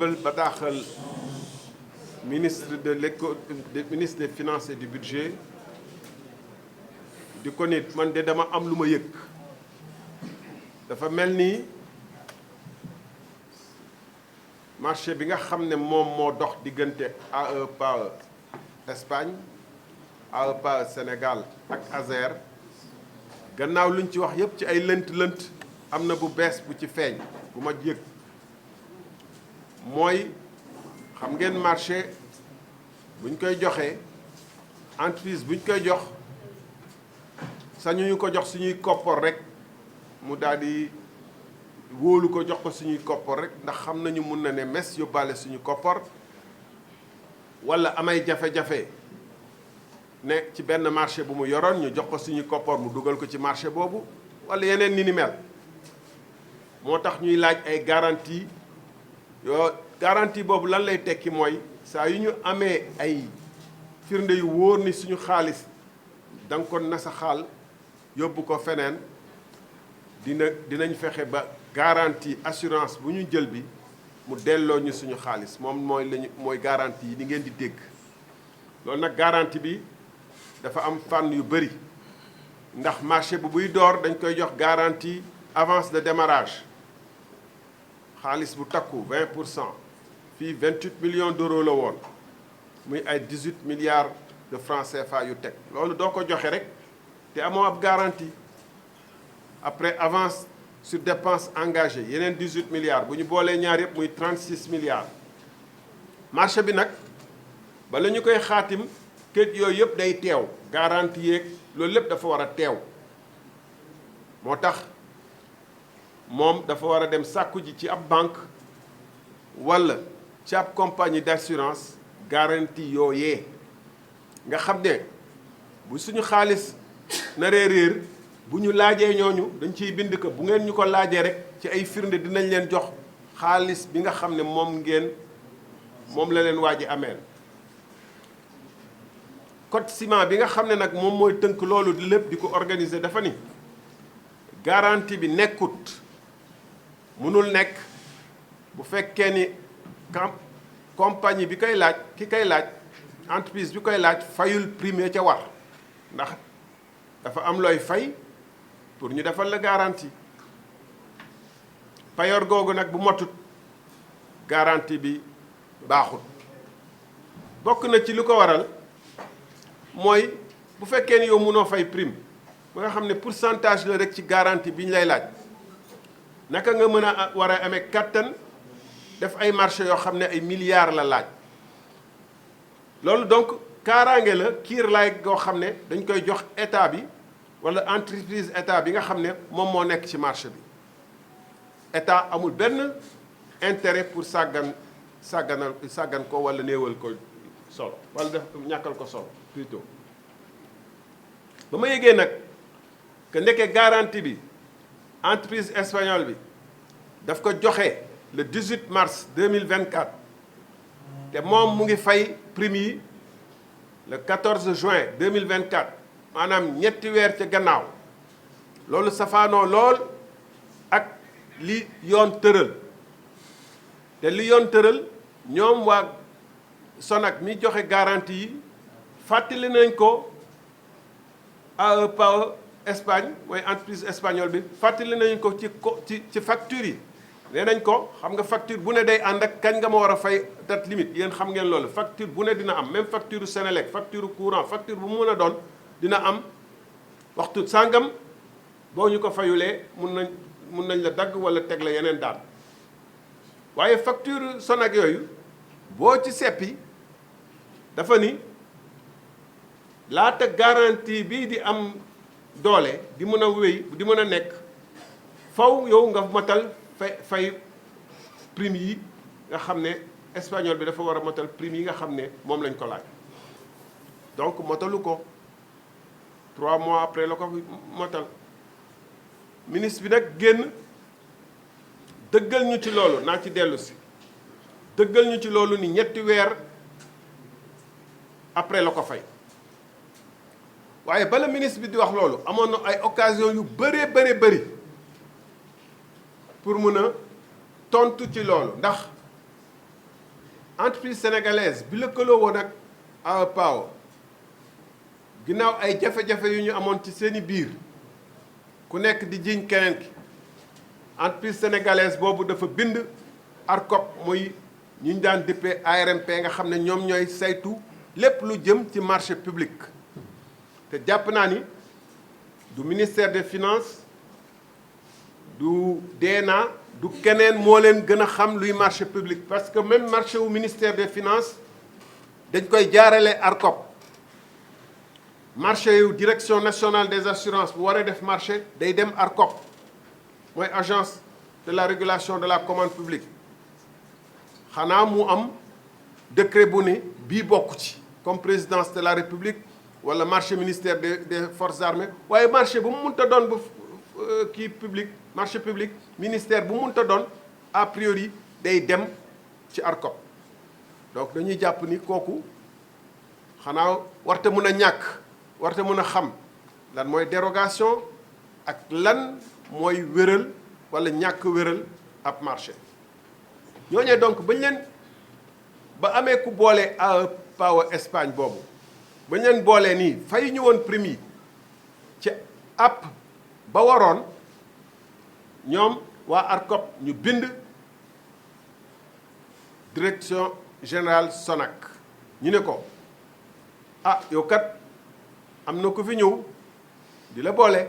jébbal bataaxal ministre ministre des finances et du budget di ko nit man de dama am lu ma yëg dafa mel ni marché bi nga xam ne moom moo dox diggante AE/PAE Espagne AE/PAE Sénégal ak ASER gannaaw luñ ci wax yépp ci ay lënt-lënt am na bu bees bu ci feeñ bu ma yëg mooy xam ngeen marché buñ koy joxee entreprise buñ koy jox sañuñu ko jox suñuy koppar rek mu daal di wóolu ko jox ko suñuy koppar rek ndax xam nañu mun na ne mes yóbbaale suñu koppar walla amay jafe-jafe ne ci benn marché bu mu yoroon ñu jox ko suñu koppar mu dugal ko ci marché boobu walla yeneen ni mel moo tax ñuy laaj ay garantie garantie boobu lan lay tekki mooy saa yu ñu amee ay firnde yu wóor ni suñu xaalis da nga ko nasaxaal yóbbu ko feneen dinañ fexe ba garantie assurance bu ñu jël bi mu delloo ñu suñu xaalis moom mooy garantie yi di ngeen di dégg loolu nag garantie bi dafa am fànn yu bëri ndax marché bu buy door dañ koy jox garantie avance de démarrage xaalis bu takku 20% fii 28 millions d'euros la woon muy ay 18 milliards de francs CFA yu teg loolu doo ko joxe rek te amoo ab garantie après avance sur dépenses engagées yeneen 18 milliards bu ñu boolee ñaar yëpp muy 36 milliards marché bi nag bala ñu koy xaatim kayit yooyu yëpp day teew garantie yeeg loolu lépp dafa war a teew moo tax moom dafa war a dem sàkku ji ci ab banque walla ci ab compagnie d'assurance garantie yooyee nga xam ne bu suñu xaalis naree réer bu ñu laajee ñooñu dañ ciy bind ko bu ngeen ñu ko laajee rek ci ay firnde dinañ leen jox xaalis bi nga xam ne moom la leen waa ji ameel code ciment bi nga xam ne nag moom mooy tënk loolu di lépp di ko organiser dafa ni garantie bi nekkut mënul nekk bu fekkee ni compagnie bi koy laaj ki koy laaj entreprise bi koy laaj fayul prime ca war ndax dafa am looy fay pour ñu defal la garantie payoor googu nag bu motut garantie bi baaxut bokk na ci lu ko waral mooy bu fekkee ni yow mënoo fay prime ba nga xam ne pourcentage la rek ci garantie bi ñu lay laaj naka nga mën a war a amee kattan def ay marché yoo xam ne ay milliards la laaj loolu donc kaaraange la kiir laay goo xam ne dañ koy jox état bi walla entreprise état bi nga xam ne moom moo nekk ci marché bi état amul benn intérêt pour sàggan ko walla néewal ko solo walla def ñàkkal ko solo plutôt ba ma yëgee nag que ndeke garantie bi entreprise espagnole bi daf ko joxe le 18 mars 2024 te moom mu ngi fay prime yi le 14 juin 2024 maanaam ñetti weer ca gannaaw loolu safaanoo lool ak li yoon tëral te li yoon tëral ñoom waa Sonac mi joxe garantie yi fàttali nañ ko AE/PAE Espagne mooy entreprise espagnole bi fàttali nañ ko ci facture yi nee nañ ko xam nga facture bu ne day ànd ak kañ nga ma war a fay date limite yéen xam ngeen loolu facture bu ne dina am même facture Senelec facture courant facture bu mu mën a doon dina am waxtu sàngam boo ñu ko fayulee mun nañ la dagg walla teg la yeneen daan waaye facture Sonac yooyu boo ci seppi dafa ni laata garantie bii di am doole di mën a wéy di mën a nekk faw yow nga matal fay prime yi nga xam ne espagnol bi dafa war a matal prime yi nga xam ne moom lañ ko laaj donc matalu ko 3 mois après la ko matal ministre bi nag génn dëggal ñu ci loolu naa ci dellu si dëggal ñu ci loolu ni ñetti weer après la ko fay waaye bala ministre bi di wax loolu amoon na ay occasion yu bëree bëri pour mun a tontu ci loolu ndax entreprise sénégalaise bi lëkkaloo woon ak AEPAO ginnaaw ay jafe-jafe yu ñu amoon ci seeni biir ku nekk di jiiñ keneen ki entreprise sénégalaise boobu dafa bind ARCOP muy ñu daan dippee ARMP nga xam ne ñoom ñooy saytu lépp lu jëm ci marché public te jàpp naa ni du ministère des finances du DNA du keneen moo leen gën a xam luy marché public parce que même marché wu ministère des finances dañ koy jaarale ARCOP marché yu direction nationale des assurances bu waree def marché day dem ARCOP mooy agence de la régulation de la commande publique xanaa mu am décret bu ne bii bokk ci comme présidence de la république wala marché ministère des forces armées waaye marché bu mu mënta doon ba kii public marché public ministère bu mu mënta doon a priori day dem ci ARCOP donc dañuy jàpp ni kooku xanaa warte mën a ñàkk warte mën a xam lan mooy dérogation ak lan mooy wéral wala ñàkk wéral ab marché ñooñee donc bañ leen ba amee ku boole AEPAO Espagne boobu bañ leen boolee nii fay ñu woon prime yi ci app ba waroon ñoom waa ARCOP ñu bind direction générale SONAC ñu ne ko yow kat am na ku fi ñëw di la boole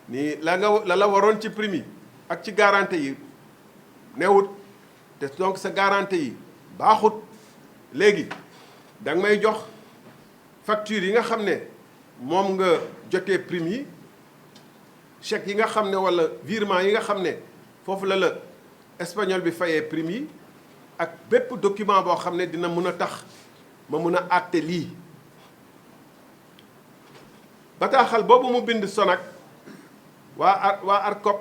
ni la waroon ci prime yi ak ci garantie yi neewut te donc sa garantie yi baaxut léegi da nga may jox facture yi nga xam ne moom nga jotee prime yi chèque yi nga xam ne walla virement yi nga xam ne foofu la espagnol bi fayee prime yi ak bépp document boo xam ne dina mën a tax ma mën a àtte lii bataaxal boobu mu bind SONAC waa ARCOP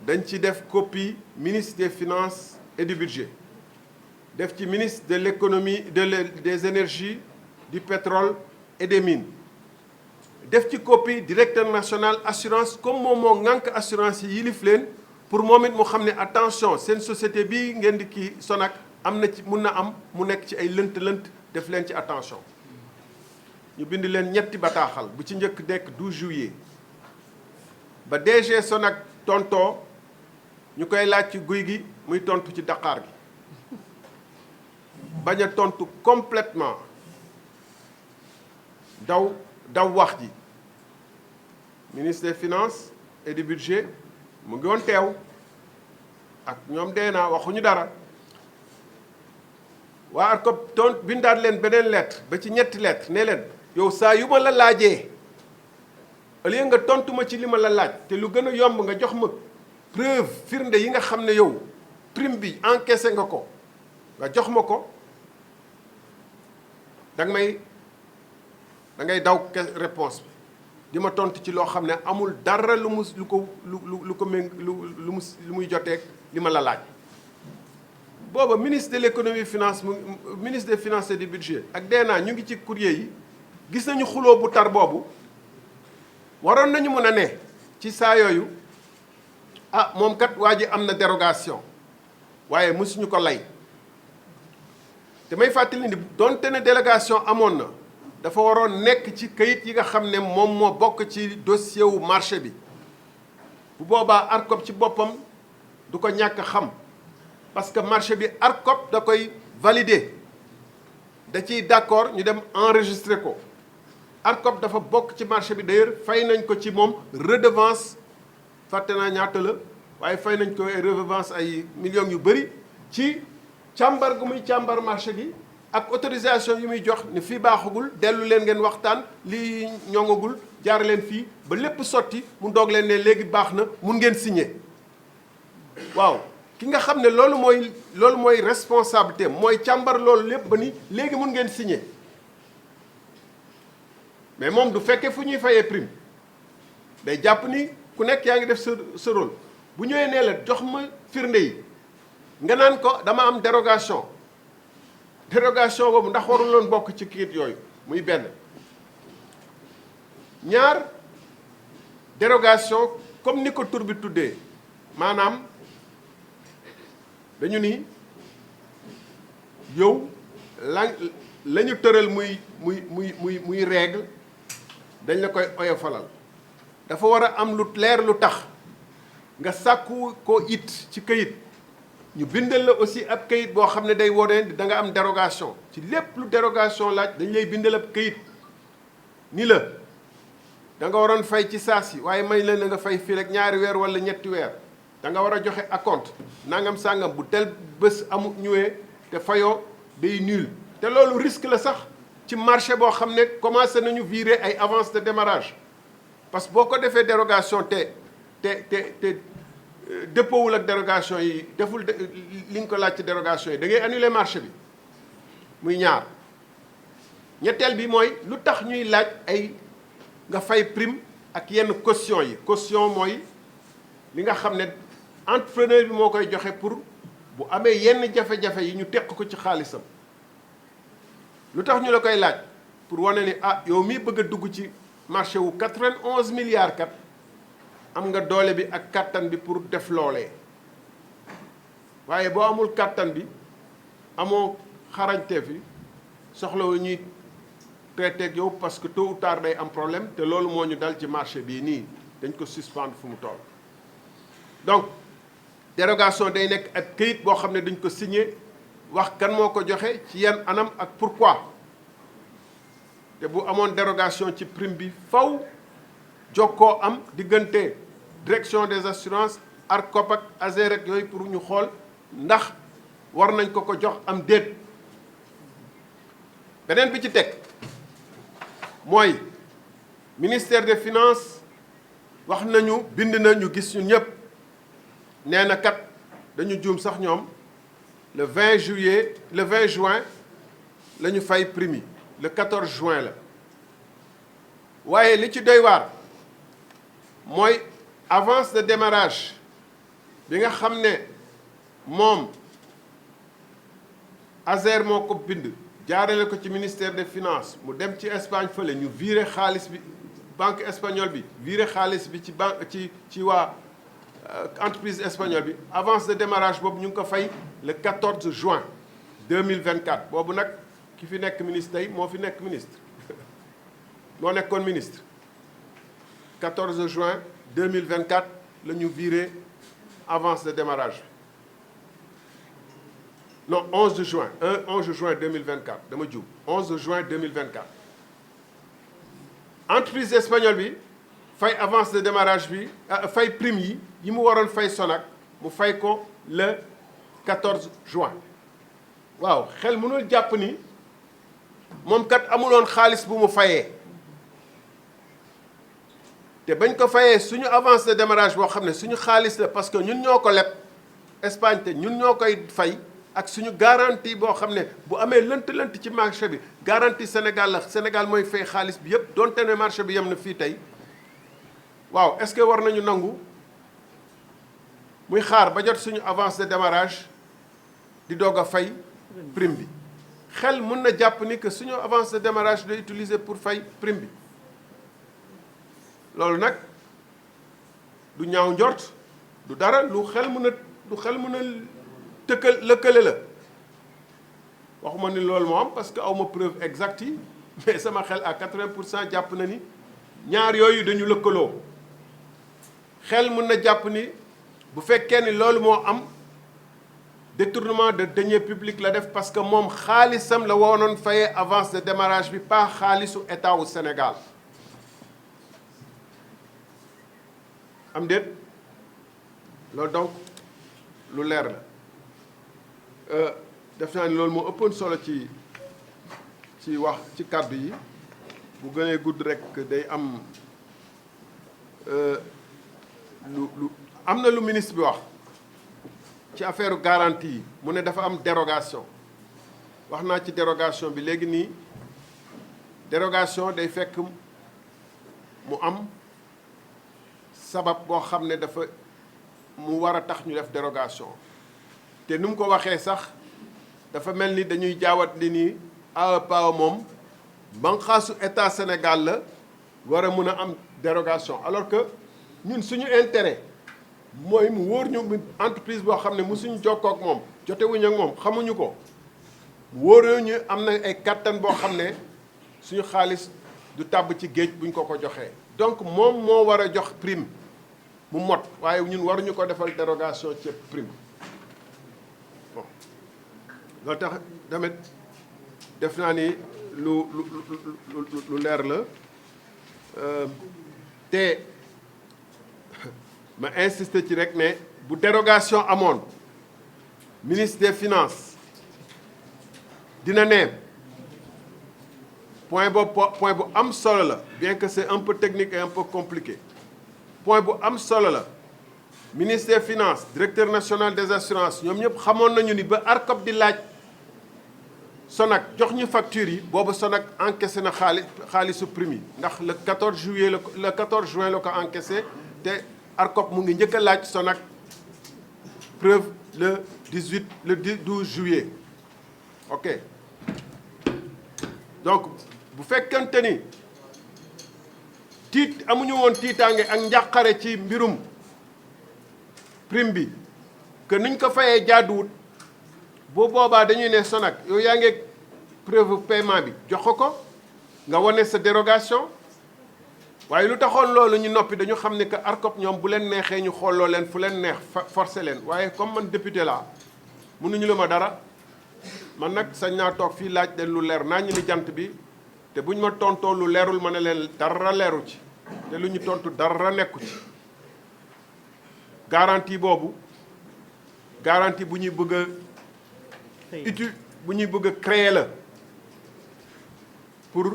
dañ ci def copie ministre des finances et du budget def ci ministre de l'économie des énergies du pétrole et des mines def ci copie directeur national assurance comme moom moo ŋànk assurance yi yilif leen pour moom it mu xam ne attention seen société bii ngeen di kii SONAC am na ci mun na am mu nekk ci ay lënt-lënt def leen ci attention ñu bind leen ñetti bataaxal bu ci njëkk nekk 12 juillet ba DG SONAC tontoo ñu koy laaj ci guy gi muy tontu ci daqaar gi bañ a tontu complètement daw wax ji ministre des finances et du budget mu ngi woon teew ak ñoom dee naa waxuñu dara waa ARCOP bindaat leen beneen lettre ba ci ñetti lettre ne leen yow saa yu ma la laajee au lieu nga tontu ma ci li ma la laaj te lu gën a yomb nga jox ma preuve firnde yi nga xam ne yow prime bi encaissé nga ko nga jox ma ko da ngay daw réponse bi di ma tontu ci loo xam ne amul dara lu muy joteeg li ma la laaj booba ministre de l'économie finance ministre des finances et du budget ak DNA ñu ngi ci courrier yi gis nañu xuloo bu tar boobu waroon nañu mën a ne ci saa yooyu moom kat waa ji am na dérogation waaye mësuñu ko lay te may fàttali ni donte ne délégation amoon na dafa waroon nekk ci kayit yi nga xam ne moom moo bokk ci dossier wu marché bi bu boobaa ARCOP ci boppam du ko ñàkk xam parce que marché bi ARCOP da koy valider da ciy d'accord ñu dem enregistrer ko ARCOP dafa bokk ci marché bi d'ailleurs fay nañ ko ci moom redevance fàtte naa ñaata la waaye fay nañ ko redevance ay millions yu bëri ci càmbar gu muy càmbar marché gi ak autorisation yi muy jox ni fii baaxagul dellu leen ngeen waxtaan lii ñoŋagul jaar leen fii ba lépp sotti mu doog leen ne léegi baax na mun ngeen signer waaw ki nga xam ne loolu mooy responsabilité mooy càmbar loolu lépp ba ni léegi mun ngeen signer mais moom du fekkee fu ñuy fayee prime day jàpp ni ku nekk yaa ngi def sa rôle bu ñëwee nee la jox ma firnde yi nga naan ko dama am dérogation boobu ndax warul loon bokk ci kayit yooyu muy benn ñaar dérogation comme ni ko tur bi tuddee maanaam dañu ni yow la ñu tëral muy règle dañ la koy oyofalal dafa war a am lu leer lu tax nga sàkku ko it ci këyit ñu bindal la aussi ab këyit boo xam ne day wone da nga am dérogation ci lépp lu dérogation laaj dañ lay bindal ab këyit ni la da nga waroon fay ci saas yi waaye may la na nga fay fii rek ñaari weer wala ñetti weer da nga war a joxe acompte nangam sàngam bu tel bés amu ñëwee te fayoo day nul te loolu risque la sax ci marché boo xam ne commencé nañu virer ay avance de démarrage parce que boo ko defee dérogation te dëppoowul ak dérogation yi deful li nga ko laaj ci dérogation yi da ngay annuler marché bi muy ñaar ñetteel bi mooy lu tax ñuy laaj ay nga fay prime ak yenn caution yi caution mooy li nga xam ne entrepreneur bi moo koy joxe pour bu amee yenn jafe-jafe yi ñu teq ko ci xaalisam lu tax ñu la koy laaj pour wane ni ah yow mii bëgg a dugg ci marché wu 91 milliards kat am nga doole bi ak kattan bi pour def loolee waaye boo amul kattan bi amoo xarañte fi soxla wu ñuy traité ak yow parce que tôt ou tard day am problème te loolu moo ñu dal ci marché bii nii dañ ko suspendre fu mu toll. donc dérogation day nekk ak këyit boo xam ne dañ ko signé wax kan moo ko joxe ci yan anam ak pourquoi te bu amoon dérogation ci prime bi faw jokkoo am diggante direction des assurances ARCOP ak ASER ak yooyu pour ñu xool ndax war nañ ko jox am déet. beneen bi ci teg mooy ministère des finances wax nañu bind na ñu gis ñun ñëpp nee na kat dañu juum sax ñoom le 20 juin la ñu fay prime yi le 14 juin la waaye li ci doy waar mooy avance de démarrage bi nga xam ne moom ASER moo ko bind jaarale ko ci ministère des finances mu dem ci Espagne fële ñu viré xaalis bi banque espagnole bi viré xaalis bi ci banque ci waa entreprise espagnole bi avance de démarrage boobu ñu ngi ko fay le 14 juin 2024 boobu nag ki fi nekk ministre tey moo fi nekk ministre moo nekkoon ministre 14 juin 2024 la ñu viré avance de démarrage non 11 juin 11 juin 2024 dama juum 11 juin 2024 entreprise espagnole bi fay avance de démarrage bi fay prime yi mu waroon fay Sonac mu fay ko le 14 juin waaw xel mënul jàpp ni moom kat amuloon xaalis bu mu fayee te bañ ko fayee suñu avance de démarrage boo xam ne suñu xaalis la parce que ñun ñoo ko leb Espagne te ñun ñoo koy fay ak suñu garantie boo xam ne bu amee lënt-lënt ci marché bi garantie Sénégal la Sénégal mooy fay xaalis bi yépp donte ne marché bi yem na fii tey waaw est-ce que war nañu nangu muy xaar ba jot suñu avance de démarrage di doog a fay prime bi xel mën na jàpp ni que suñu avance de démarrage day utiliser pour fay prime bi loolu nag du ñaaw njort du dara lu xel mën a lëkkale la waxuma ni loolu moo am parce que awma preuve exacte yi mais sama xel à 80% jàpp na ni ñaar yooyu dañu lëkkaloo xel mën na jàpp ni bu fekkee ni loolu moo am détournement de deniers publics la def parce que moom xaalisam la woonoon fayee avance de démarrage bi pas xaalisu état wu Sénégal am déet loolu donc lu leer la def naa ni loolu moo ëppoon solo ci wax ci kàddu yi bu gënee gudd rek day am am na lu ministre bi wax ci affaire garantie yi mu ne dafa am dérogation wax naa ci dérogation bi léegi nii dérogation day fekk mu am sabab boo xam ne dafa mu war a tax ñu def dérogation te nu mu ko waxee sax dafa mel ni dañuy jaawat li ni AEPA moom banqaasu état Sénégal la war a mën a am dérogation alors que ñun suñu intérêt mooy mu wóor ñu entreprise boo xam ne musuñu jokkoo ak moom jotewuñu ak moom xamuñu ko wóoree ñu am na ay kattan boo xam ne suñu xaalis du tàbb ci géej buñ ko joxee. donc moom moo war a jox prime mu mot waaye ñun waruñu ko defal dérogation ci prime bon loolu tax tamit def naa ni lu leer la te ma insister ci rek ne bu dérogation amoon ministre des finances dina ne point bu am solo la bien que c'est un peu technique et un peu compliqué point bu am solo la ministre des finances directeur national des assurances ñoom ñëpp xamoon nañu ni ba ARCOP di laaj Sonac jox ñu factures yi boobu Sonac encaissé na xaalisu prime yi ndax le 14 juillet le 14 juin la ko encaissé te ARCOP mu ngi njëkk a laaj Sonac preuve le 12 juillet ok donc bu fekkente ni amuñu woon tiitaange ak njàqare ci mbirum prime bi que niñ ko fayee jaaduwut boo boobaa dañuy ne Sonac yow yaa ngi preuve paiement bi jox ko nga wane sa dérogation waaye lu taxoon loolu ñu noppi dañu xam ne que ARCOP ñoom bu leen neexee ñu xooloo leen fu leen neex forcé leen waaye comme man député laa mënuñu la ma dara man nag sañ naa toog fii laaj leen lu leer naa ñu ni jant bi te buñ ma tontoo lu leerul ma ne leen dara leeru ci te lu ñu tontu dara nekku ci garantie boobu garantie bu ñuy bëgg a bu ñuy bëgg a créer la pour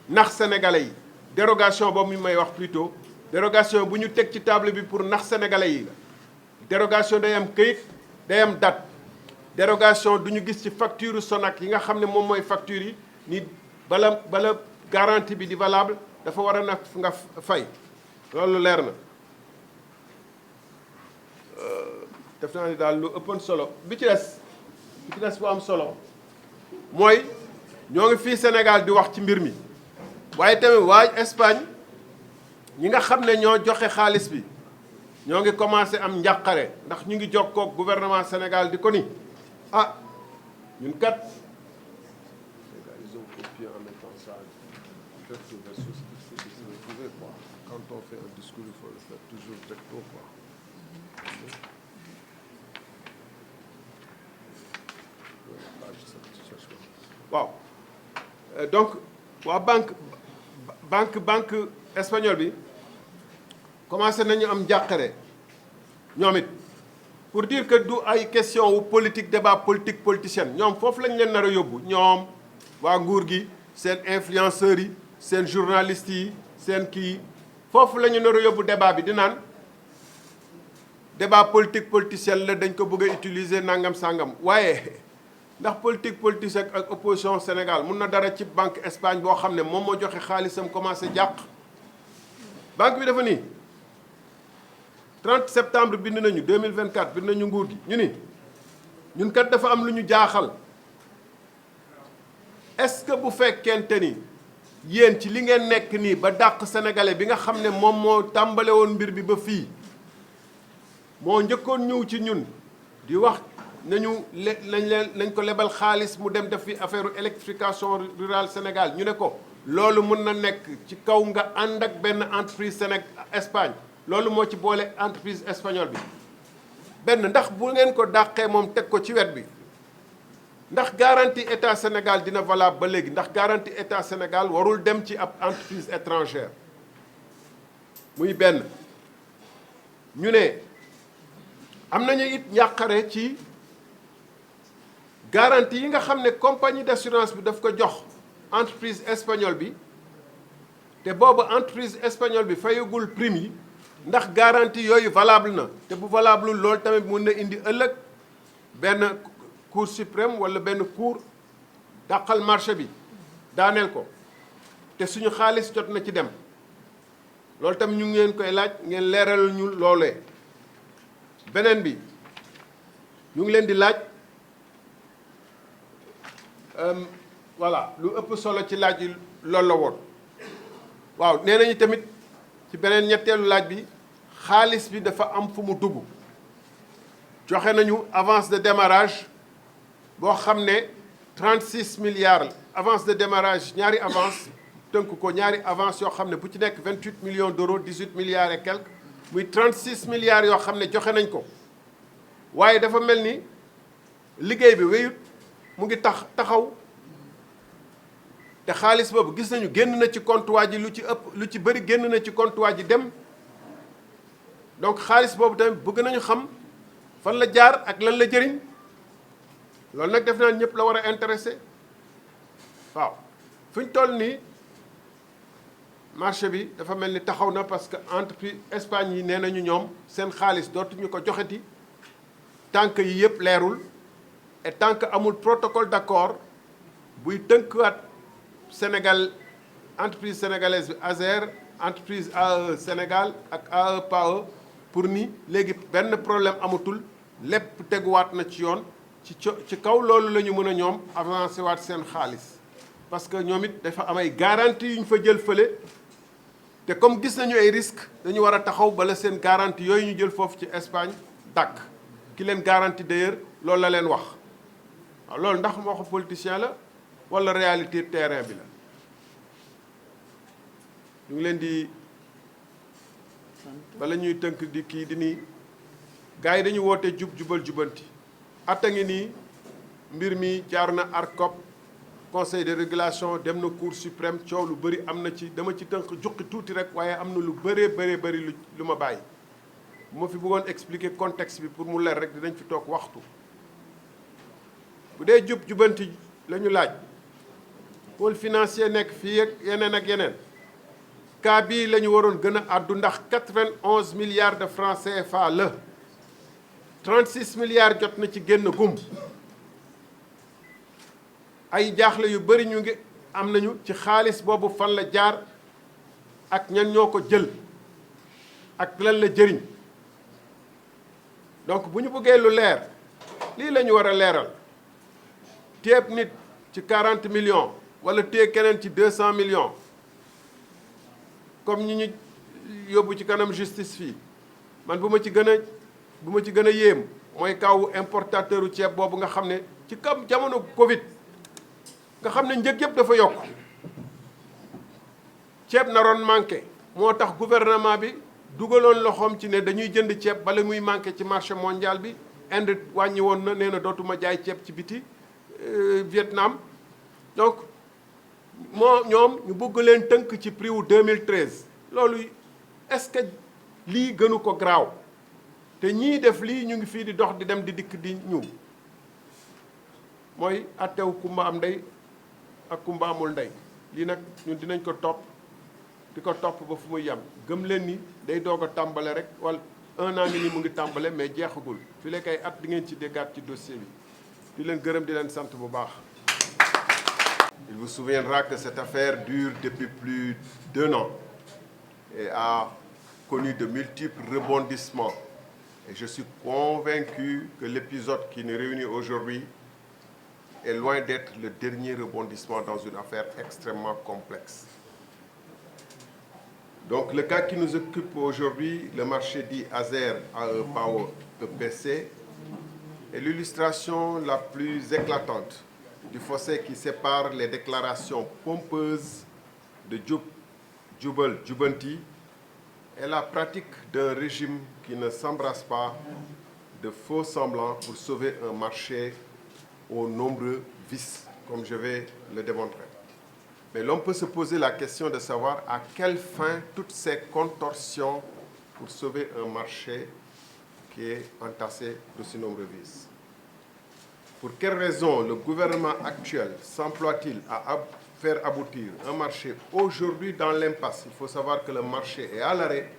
nax sénégalais yi dérogation boobu mi may wax plutôt dérogation bu ñu teg ci table bi pour nax sénégalais yi la dérogation day am këyit day am date dérogation du ñu gis ci facture Sonac yi nga xam ne moom mooy facture yi ni bala garantie bi di valable dafa war a nag nga fay loolu leer na def naa ni daal lu ëppoon solo bi ci des bu am solo mooy ñoo ngi fii Sénégal di wax ci mbir mi waaye tamit waa Espagne ñi nga xam ne ñoo joxe xaalis bi ñoo ngi commencé am njàqare ndax ñu ngi jokkoo ak gouvernement Sénégal di ko ni ah ñun kat ils ont copié en mettant ça quand on fait un discours il faut le faire toujours recto quoi. waaw donc waa banque espagnole bi commencé nañu am njàqare ñoom it pour dire que du ay question wu politique débat politicienne ñoom foofu lañ leen nar a yóbbu ñoom waa nguur gi seen influenceurs yi seen journalistes yi seen kii foofu la ñu nar a yóbbu débat bi di naan débat politicien la dañ ko bëgg a utiliser nangam sangam waaye ndax politicien ak opposition Sénégal mun na dara ci banque Espagne boo xam ne moom moo joxe xaalisam commencé jàq banque bi dafa nii 30 septembre bind nañu 2024 bind nañu nguur gi ñu ni ñun kat dafa am lu ñu jaaxal est-ce que bu fekkente ni yéen ci li ngeen nekk nii ba dàq sénégalais bi nga xam ne moom moo tàmbale woon mbir bi ba fii moo njëkkoon ñëw ci ñun di wax nañ ko lebal xaalis mu dem def fi affaire électrification rurale Sénégal ñu ne ko loolu mën na nekk ci kaw nga ànd ak benn entreprise Espagne loolu moo ci boole entreprise espagnole bi benn ndax bu ngeen ko dàqee moom teg ko ci wet bi ndax garantie état Sénégal dina valable ba léegi ndax garantie état Sénégal warul dem ci ab entreprise étrangère muy benn ñu ne am nañu it njàqare ci garantie yi nga xam ne compagnie d'assurance bi daf ko jox entreprise espagnole bi te boobu entreprise espagnole bi fayagul prime yi ndax garantie yooyu valable na te bu valable loolu tamit mun na indi ëllëg benn cour suprême wala benn cour dàqal marché bi daaneel ko te suñu xaalis jot na ci dem loolu tamit ñu ngi leen koy laaj ngeen leeral ñu loolee beneen bi ñu ngi leen di laaj voilà lu ëpp solo ci laaj yi loolu la woon waaw nee nañu tamit ci beneen ñetteelu laaj bi xaalis bi dafa am fu mu dugg joxe nañu avance de démarrage boo xam ne 36 milliards avance de démarrage ñaari avance tënk ko ñaari avance yoo xam ne bu ci nekk 28 millions d'euros 18 milliards et quelques muy 36 milliards yoo xam ne joxe nañ ko waaye dafa mel ni liggéey bi wéyut mu ngi taxaw te xaalis boobu gis nañu génn na ci compte waa ji lu ci bëri génn na ci compte waa ji dem donc xaalis boobu tamit bëgg nañu xam fan la jaar ak lan la jëriñ loolu nag def naa ñëpp la war a intéressé waaw fu ñu toll nii marché bi dafa mel ni taxaw na parce que entreprise Espagne yi nee nañu ñoom seen xaalis dootuñu ko joxeti tant que yi yëpp leerul et tant que amul protocole d'accord buy tënkuwaat Sénégal entreprise sénégalaise bi ASER entreprise AE Sénégal ak AE PAE pour ni léegi benn problème amatul lépp teguwaat na ci yoon ci kaw loolu la ñu mën a ñoom avancé waat seen xaalis parce que ñoom it dafa am ay garantie yu ñu fa jël fële te comme gis nañu ay risques dañu war a taxaw bala seen garantie yooyu ñu jël foofu ci Espagne dàkk ki leen garantie d'ailleurs loolu la leen wax waaw loolu ndax waxu politicien la wala réalité terrain bi la ñu ngi leen di bala ñuy tënk di kii di nii gars yi dañu woote jubal jubanti atta ngi nii mbir mi jaar na ARCOP conseil de régulation dem na cour suprême coow lu bëri am na ci dama ci tënk juqi tuuti rek waaye am na lu bëri lu ma bàyyi bu ma fi bëggoon expliquer contexte bi pour mu leer rek dinañ fi toog waxtu bu dee jubanti la ñu laaj pôle financier nekk fii ak yeneen cas bii la ñu waroon gën a àddu ndax 91 milliards de francs CFA la 36 milliards jot na ci génn gum ay jaaxle yu bëri ñu ngi am nañu ci xaalis boobu fan la jaar ak ñan ñoo ko jël ak lan la jëriñ donc bu ñu bëggee lu leer lii la ñu war a leeral téeb nit ci 40 millions wala téye keneen ci 200 millions comme ñi ñu yóbbu ci kanam justice fii man bu ma ci gën a yéem mooy kaw importateur u ceeb boobu nga xam ne ci kam jamono Covid nga xam ne njëg yëpp dafa yokk ceeb naroon manqué moo tax gouvernement bi dugaloon loxoom ci ne dañuy jënd ceeb bala muy manqué ci marché mondial bi Inde wàññi woon na nee na dootuma jaay ceeb ci biti Vietnam donc ñoom ñu bëgg leen tënk ci prix wu 2013 loolu est-ce que lii gënu ko garaaw te ñii def lii ñu ngi fii di dox di dem di dikk di ñëw mooy attew kumba am ndey ak kumba amul ndey lii nag ñun dinañ ko topp di ko topp ba fu muy yem gëm leen ni day doog a tàmbale rek wala 1 an ni mu ngi tàmbale mais jeexagul fi lekk ay at di ngeen ci déggaat ci dossier bi di leen gërëm di leen sant bu baax. Il vous souviendra que cette affaire dure depuis plus d'1 an et a connu de multiples rebondissements. Et je suis convaincu que l'épisode qui nous réunit aujourd'hui est loin d'être le dernier rebondissement dans une affaire extrêmement complexe. Donc le cas qui nous occupe aujourd'hui, le marché dit ASER, AE, PAO, EPC, est l'illustration la plus éclatante du fossé qui sépare les déclarations pompeuses de Jubal Jubanti et la pratique d'un régime qui ne s'embrasse pas de faux semblants pour sauver un marché aux nombreux vices, comme je vais le démontrer. Mais l'on peut se poser la question de savoir à quelle fin toutes ces contorsions pour sauver un marché qui est entassé de si nombreux vices. Pour quelles raisons le gouvernement actuel s'emploie-t-il à faire aboutir un marché aujourd'hui dans l'impasse? Il faut savoir que le marché est à l'arrêt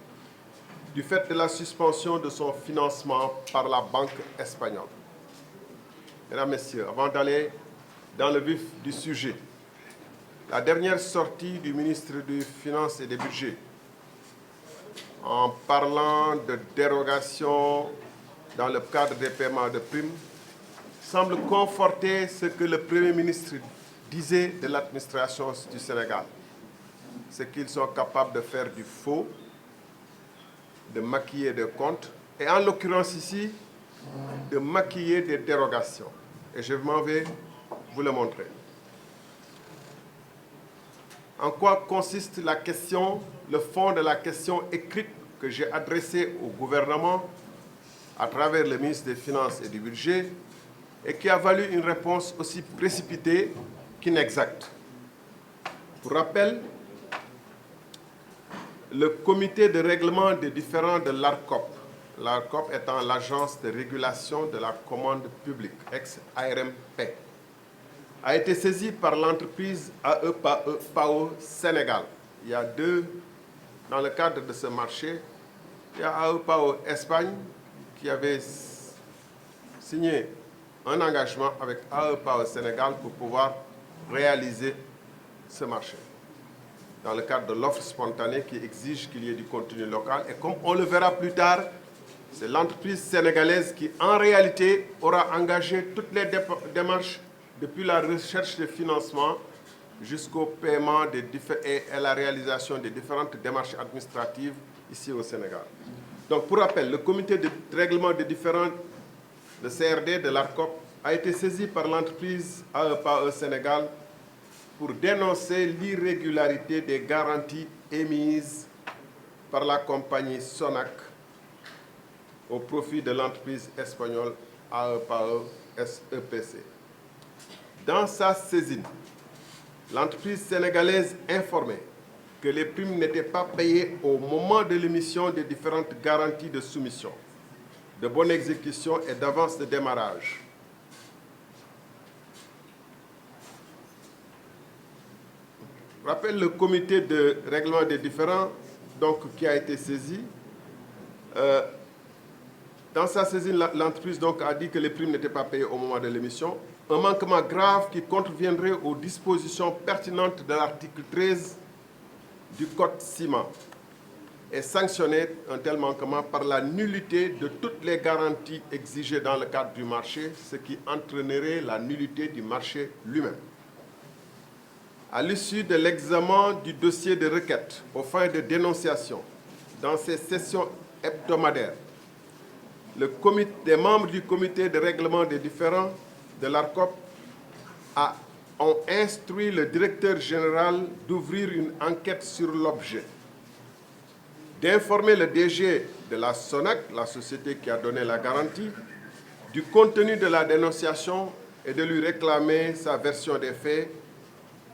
du fait de la suspension de son financement par la banque espagnole. Mesdames, Messieurs, avant d'aller dans le vif du sujet, la dernière sortie du ministre des Finances et des Budgets en parlant de dérogation dans le cadre des paiements de primes semble conforter ce que le Premier ministre disait de l'administration du Sénégal. C'est qu'ils sont capables de faire du faux, de maquiller des comptes, et en l'occurrence ici, de maquiller des dérogations. Et je m'en vais vous le montrer. En quoi consiste la question, le fond de la question écrite que j'ai adressée au gouvernement à travers le ministre des Finances et du Budget et qui a valu une réponse aussi précipitée qu'inexacte. Pour rappel, le comité de règlement des différends de l'ARCOP, l'ARCOP étant l'agence de régulation de la commande publique, ex-ARMP, a été saisi par l'entreprise AEPAO Sénégal. Il y a dans le cadre de ce marché, il y a AEPAO Espagne qui avait signé un engagement avec AEPAO Sénégal pour pouvoir réaliser ce marché, dans le cadre de l'offre spontanée qui exige qu'il y ait du contenu local. Et comme on le verra plus tard, c'est l'entreprise sénégalaise qui, en réalité, aura engagé toutes les démarches depuis la recherche de financement jusqu'au paiement et à la réalisation des différentes démarches administratives ici au Sénégal. Donc, pour rappel, le comité de règlement des différends de CRD de l'ARCOP a été saisi par l'entreprise AEPAE Sénégal pour dénoncer l'irrégularité des garanties émises par la compagnie Sonac au profit de l'entreprise espagnole AEPAE SEPC. Dans sa saisine, l'entreprise sénégalaise informait que les primes n'étaient pas payées au moment de l'émission des différentes garanties de soumission, de bonne exécution et d'avance de démarrage. Je rappelle le comité de règlement des différends qui a été saisi. Dans sa saisine, l'entreprise a dit que les primes n'étaient pas payées au moment de l'émission. Un manquement grave qui contreviendrait aux dispositions pertinentes de l'article 13 du Code ciment est sanctionné un tel manquement par la nullité de toutes les garanties exigées dans le cadre du marché, ce qui entraînerait la nullité du marché lui-même. À l'issue de l'examen du dossier de requête aux fins de dénonciation, dans ces sessions hebdomadaires, des membres du comité de règlement des différends de l'ARCOP ont instruit le directeur général d'ouvrir une enquête sur l'objet, d'informer le DG de la Sonac, la société qui a donné la garantie, du contenu de la dénonciation et de lui réclamer sa version des faits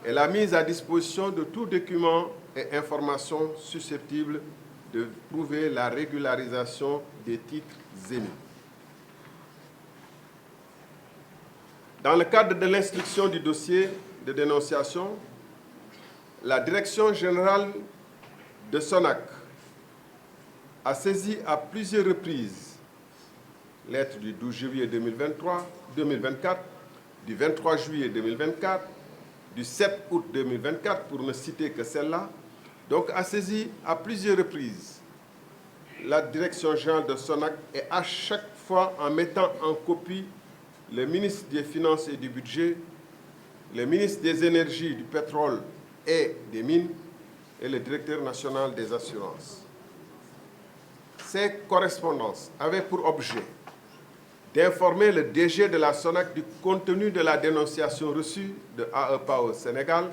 et la mise à disposition de tout document et information susceptible de prouver la régularisation des titres émis. Dans le cadre de l'instruction du dossier de dénonciation, la Direction générale de Sonac a saisi à plusieurs reprises, lettre du 12 juillet 2024, du 23 juillet 2024, du 7 août 2024, pour ne citer que celle-là, a saisi à plusieurs reprises la Direction générale de Sonac et à chaque fois en mettant en copie le ministre des Finances et du Budget, le ministre des Énergies, du Pétrole et des Mines et le directeur national des assurances. Ces correspondances avaient pour objet d'informer le DG de la Sonac du contenu de la dénonciation reçue de AEPAO Sénégal.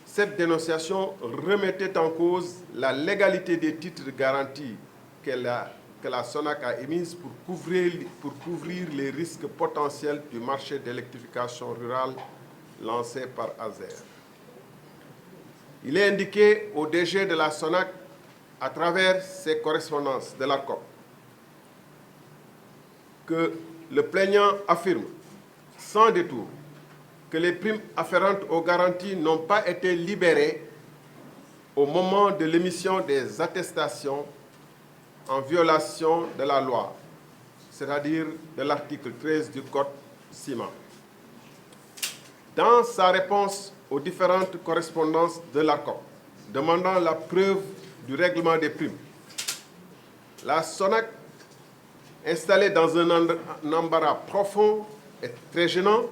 Cette dénonciation remettait en cause la légalité des titres de garantie que la Sonac a émise pour couvrir les risques potentiels du marché d'électrification rurale lancé par ASER. Il est indiqué au DG de la Sonac, à travers ses correspondances de l'ARCOP, que le plaignant affirme, sans détour, que les primes afférentes aux garanties n'ont pas été libérées au moment de l'émission des attestations en violation de la loi, c'est-à-dire de l'article 13 du Code ciment. Dans sa réponse aux différentes correspondances de l'ARCOP, demandant la preuve du règlement des primes, la Sonac, installée dans un embarras profond et très gênant,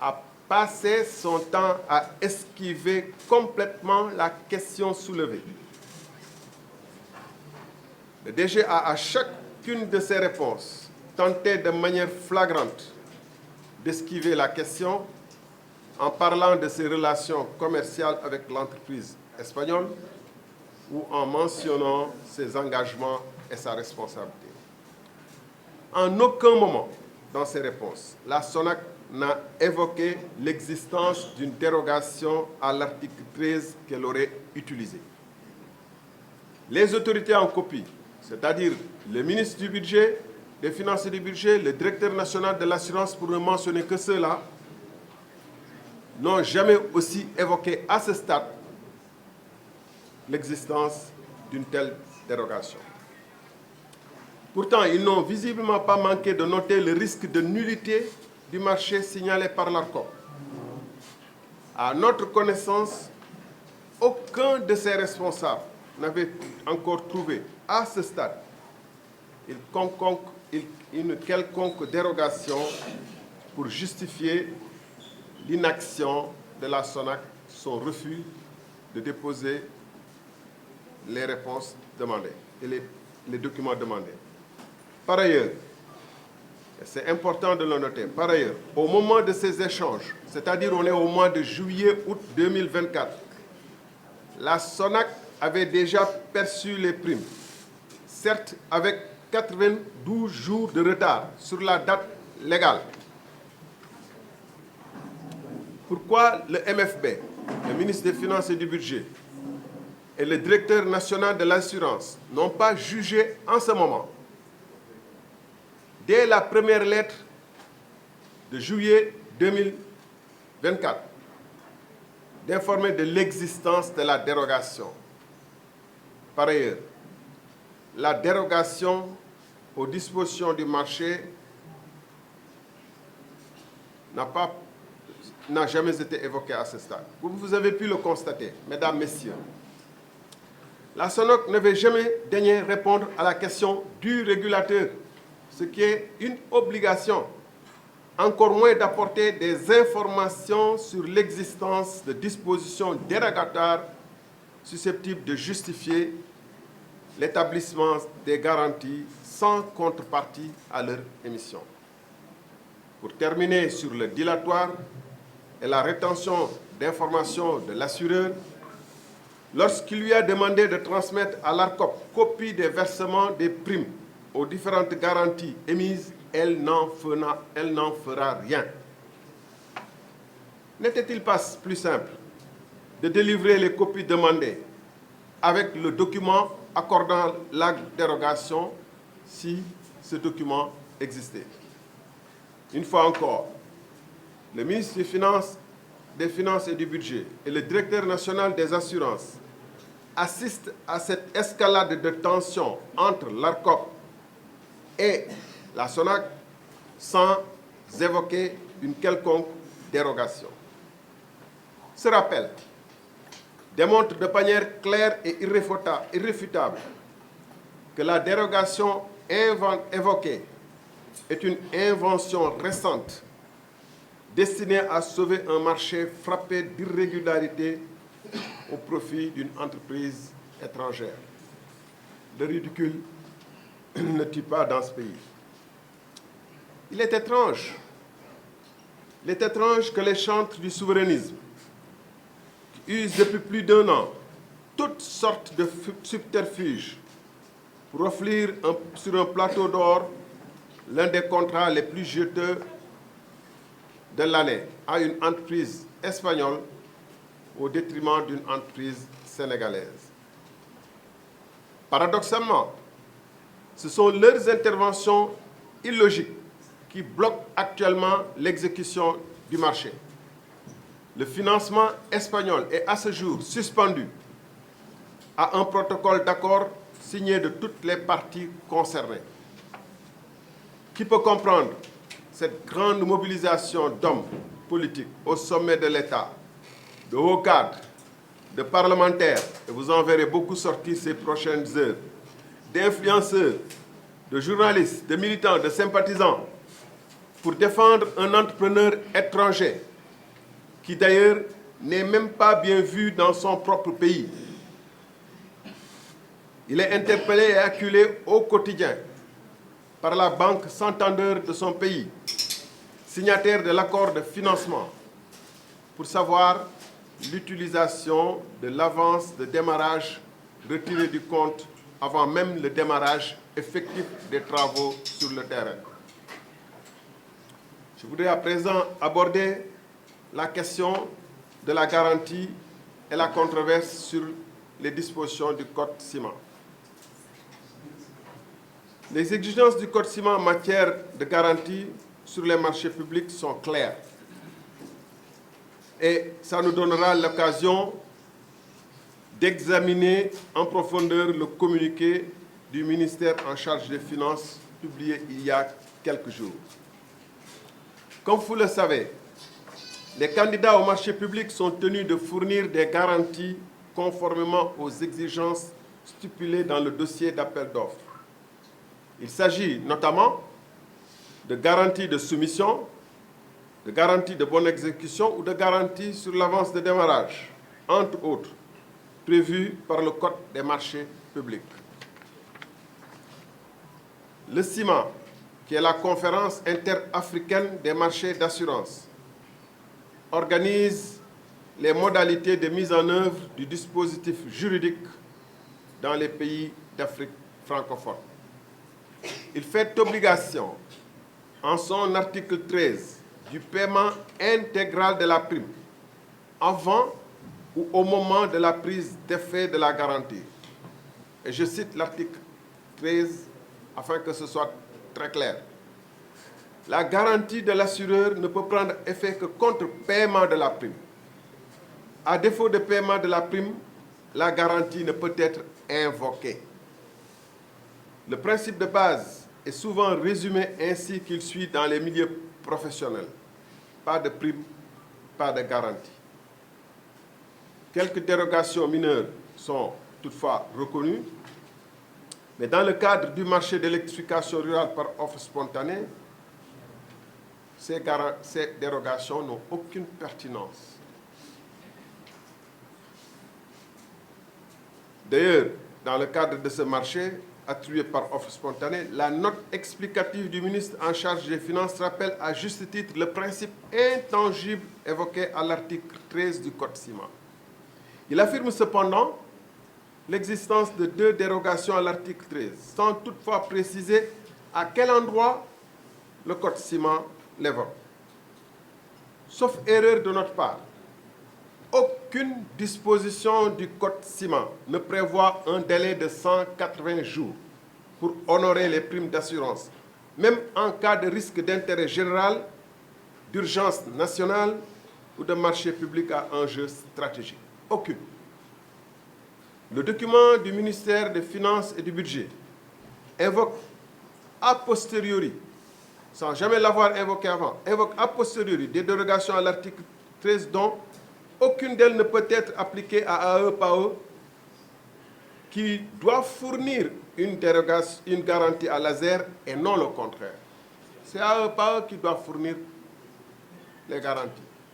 a passé son temps à esquiver complètement la question soulevée. Le DG a, à chacune de ses réponses, tenté de manière flagrante d'esquiver la question en parlant de ses relations commerciales avec l'entreprise espagnole ou en mentionnant ses engagements et sa responsabilité. En aucun moment dans ses réponses, la SONAC n'a évoqué l'existence d'une dérogation à l'article 13 qu'elle aurait utilisé. Les autorités en copie, c'est-à-dire le ministre du Budget, des Finances et du Budget, le directeur national de l'assurance, pour ne mentionner que ceux-là, n'ont jamais aussi évoqué à ce stade l'existence d'une telle dérogation. Pourtant, ils n'ont visiblement pas manqué de noter le risque de nullité du marché signalé par l'ARCOP. À notre connaissance, aucun de ces responsables n'avait encore trouvé à ce stade une quelconque dérogation pour justifier l'inaction de la SONAC, son refus de déposer les réponses demandées et les documents demandés. Par ailleurs, et c'est important de le noter, par ailleurs, au moment de ces échanges, c'est-à-dire on est au mois de juillet-août 2024, la SONAC avait déjà perçu les primes, certes avec 92 jours de retard sur la date légale. Pourquoi le MFB, le ministre des Finances et du Budget, et le directeur national de l'assurance n'ont pas jugé en ce moment, dès la première lettre de juillet 2024, d'informer de l'existence de la dérogation. Par ailleurs, la dérogation aux dispositions du marché n'a jamais été évoquée à ce stade. Vous avez pu le constater, mesdames, messieurs. La SONAC n'avait jamais daigné répondre à la question du régulateur, ce qui est une obligation, encore moins d'apporter des informations sur l'existence de dispositions dérogatoires susceptibles de justifier l'établissement des garanties sans contrepartie à leur émission. Pour terminer sur le dilatoire et la rétention d'informations de l'assureur, lorsqu'il lui a demandé de transmettre à l'ARCOP copie des versements des primes aux différentes garanties émises, elle n'en fera rien. N'était-il pas plus simple de délivrer les copies demandées avec le document accordant la dérogation si ce document existait? Une fois encore, le ministre des Finances et du Budget et le directeur national des assurances assistent à cette escalade de tension entre l'ARCOP et la SONAC sans évoquer une quelconque dérogation. Ce rappel démontre de manière claire et irréfutable que la dérogation évoquée est une invention récente destinée à sauver un marché frappé d'irrégularités au profit d'une entreprise étrangère. Le ridicule ne tue pas dans ce pays. Il est étrange que les chantres du souverainisme, qui usent depuis plus d'1 an toutes sortes de subterfuges pour offrir sur un plateau d'or l'un des contrats les plus juteux de l'année à une entreprise espagnole au détriment d'une entreprise sénégalaise. Paradoxalement, ce sont leurs interventions illogiques qui bloquent actuellement l'exécution du marché. Le financement espagnol est à ce jour suspendu à un protocole d'accord signé de toutes les parties concernées. Qui peut comprendre cette grande mobilisation d'hommes politiques au sommet de l'État, de hauts cadres, de parlementaires, et vous en verrez beaucoup sortir ces prochaines heures, d'influenceurs, de journalistes, de militants, de sympathisants, pour défendre un entrepreneur étranger qui d'ailleurs n'est même pas bien vu dans son propre pays. Il est interpellé et acculé au quotidien par la Banque Santander de son pays, signataire de l'accord de financement pour savoir l'utilisation de l'avance de démarrage retirée du compte avant même le démarrage effectif des travaux sur le terrain. Je voudrais à présent aborder la question de la garantie et la controverse sur les dispositions du Code ciment. Les exigences du Code ciment en matière de garantie sur les marchés publics sont claires. Et ça nous donnera l'occasion d'examiner en profondeur le communiqué du ministère en charge des Finances publié il y a quelques jours. Comme vous le savez, les candidats au marché public sont tenus de fournir des garanties conformément aux exigences stipulées dans le dossier d'appel d'offres. Il s'agit notamment de garanties de soumission, de garanties de bonne exécution ou de garanties sur l'avance de démarrage, entre autres, prévues par le Code des marchés publics. Le CIMA, qui est la conférence interafricaine des marchés d'assurance, organise les modalités de mise en œuvre du dispositif juridique dans les pays d'Afrique francophone. Il fait obligation, en son article 13, du paiement intégral de la prime, avant ou au moment de la prise d'effet de la garantie. Et je cite l'article 13 afin que ce soit très clair. La garantie de l'assureur ne peut prendre effet que contre paiement de la prime. À défaut de paiement de la prime, la garantie ne peut être invoquée. Le principe de base est souvent résumé ainsi qu'il suit dans les milieux professionnels. Pas de prime, pas de garantie. Quelques dérogations mineures sont toutefois reconnues, mais dans le cadre du marché d'électrification rurale par offre spontanée, ces dérogations n'ont aucune pertinence. D'ailleurs, dans le cadre de ce marché, attribué par offre spontanée, la note explicative du ministre en charge des Finances rappelle à juste titre le principe intangible évoqué à l'article 13 du Code ciment. Il affirme cependant l'existence de 2 dérogations à l'article 13, sans toutefois préciser à quel endroit le Code ciment l'évoque. Sauf erreur de notre part, aucune disposition du Code ciment ne prévoit un délai de 180 jours pour honorer les primes d'assurance, même en cas de risque d'intérêt général, d'urgence nationale ou de marché public à enjeu stratégique. Aucune. Le document du ministère des Finances et du Budget invoque a posteriori, sans jamais l'avoir invoqué avant, invoque a posteriori des dérogations à l'article 13 dont aucune d'elles ne peut être appliquée à AEPAE qui doit fournir une garantie à l'ASER et non le contraire. C'est AEPAE qui doit fournir les garanties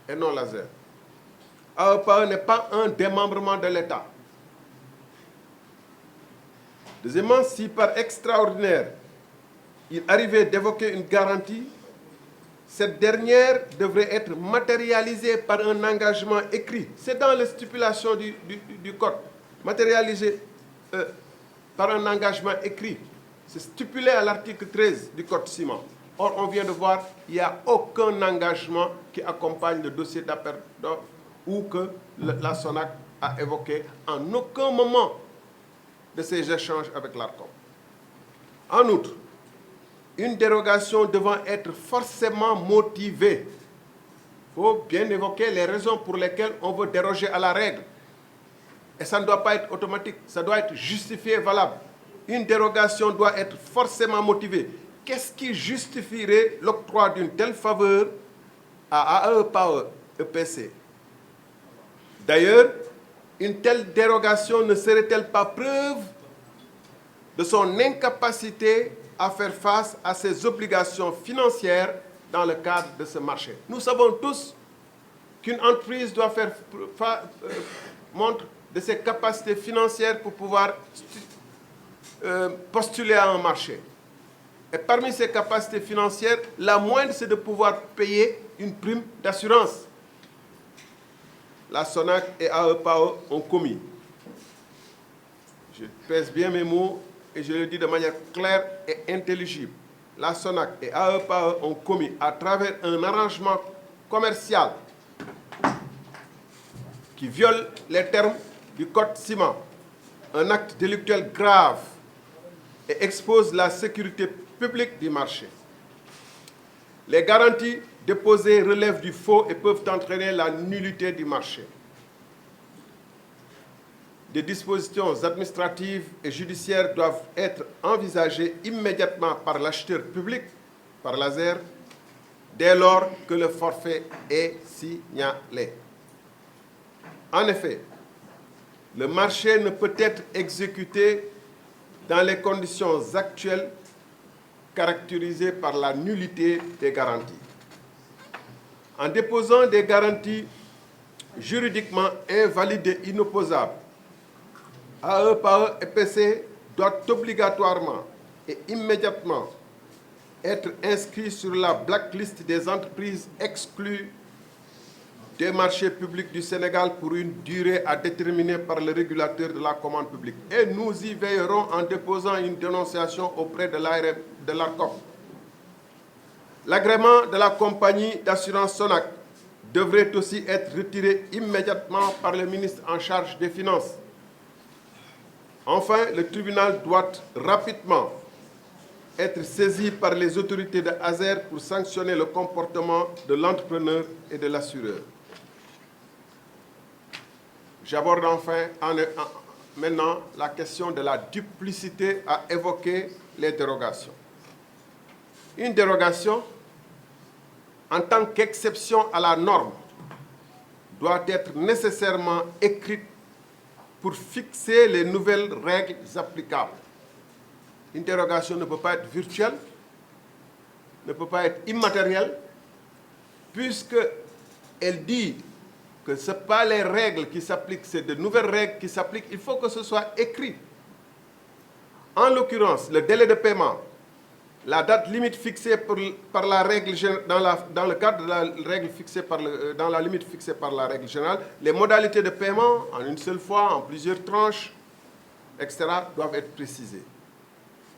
et non l'ASER. AEPAE n'est pas un démembrement de l'État. Deuxièmement, si par extraordinaire, il arrivait d'évoquer une garantie, cette dernière devrait être matérialisée par un engagement écrit. C'est dans les stipulations du Code. Matérialisée par un engagement écrit. C'est stipulé à l'article 13 du Code ciment. Or, on vient de voir, il n'y a aucun engagement qui accompagne le dossier d'appel d'offres ou que la SONAC a évoqué en aucun moment de ces échanges avec l'ARCOM. En outre, une dérogation devant être forcément motivée. Il faut bien évoquer les raisons pour lesquelles on veut déroger à la règle. Et ça ne doit pas être automatique, ça doit être justifié et valable. Une dérogation doit être forcément motivée. Qu'est-ce qui justifierait l'octroi d'une telle faveur à AEPAE EPC? D'ailleurs, une telle dérogation ne serait-elle pas preuve de son incapacité à faire face à ses obligations financières dans le cadre de ce marché? Nous savons tous qu'une entreprise doit faire montre de ses capacités financières pour pouvoir postuler à un marché. Et parmi ces capacités financières, la moindre, c'est de pouvoir payer une prime d'assurance. La SONAC et AEPAO ont commis. Je pèse bien mes mots et je le dis de manière claire et intelligible. La SONAC et AEPAO ont commis, à travers un arrangement commercial qui viole les termes du Code ciment, un acte délictuel grave et expose la sécurité publique du marché. Les garanties déposées relèvent du faux et peuvent entraîner la nullité du marché. Des dispositions administratives et judiciaires doivent être envisagées immédiatement par l'acheteur public, par l'ASER, dès lors que le forfait est signalé. En effet, le marché ne peut être exécuté dans les conditions actuelles caractérisées par la nullité des garanties. En déposant des garanties juridiquement invalides et inopposables, AEPAO et PC doivent obligatoirement et immédiatement être inscrits sur la blacklist des entreprises exclues des marchés publics du Sénégal pour une durée à déterminer par le régulateur de la commande publique. Et nous y veillerons en déposant une dénonciation auprès de l'ARCOP. L'agrément de la compagnie d'assurance SONAC devrait aussi être retiré immédiatement par le ministre en charge des Finances. Enfin, le tribunal doit rapidement être saisi par les autorités de ASER pour sanctionner le comportement de l'entrepreneur et de l'assureur. J'aborde enfin maintenant la question de la duplicité à évoquer les dérogations. Une dérogation, en tant qu'exception à la norme, doit être nécessairement écrite pour fixer les nouvelles règles applicables. Une dérogation ne peut pas être virtuelle, ne peut pas être immatérielle, puisqu'elle dit que ce n'est pas les règles qui s'appliquent, c'est de nouvelles règles qui s'appliquent. Il faut que ce soit écrit. En l'occurrence, le délai de paiement, la date limite fixée par la règle dans le cadre de la règle fixée dans la limite fixée par la règle générale, les modalités de paiement en une seule fois, en plusieurs tranches, etc., doivent être précisées.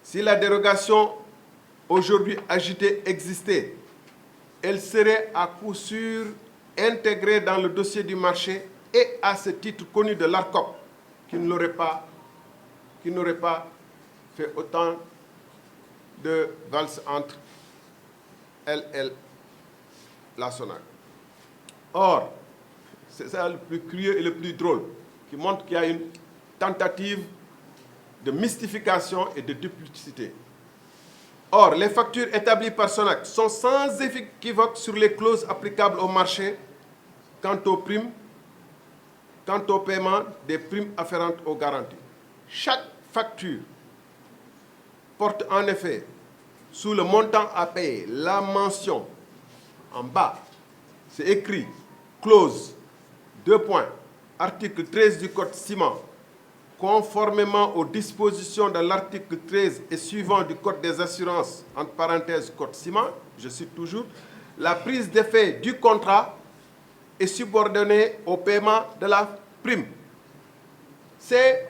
Si la dérogation aujourd'hui agitée existait, elle serait à coup sûr intégrée dans le dossier du marché et à ce titre connu de l'ARCOP, qui n'aurait pas fait autant de valse entre elle et la SONAC. Or, c'est ça le plus curieux et le plus drôle, qui montre qu'il y a une tentative de mystification et de duplicité. Or, les factures établies par SONAC sont sans équivoque sur les clauses applicables au marché quant aux primes, quant au paiement des primes afférentes aux garanties. Chaque facture porte en effet sous le montant à payer la mention en bas, c'est écrit clause, 2 points, article 13 du Code ciment, conformément aux dispositions de l'article 13 et suivant du Code des assurances, entre parenthèses Code ciment, je cite toujours, la prise d'effet du contrat est subordonnée au paiement de la prime. C'est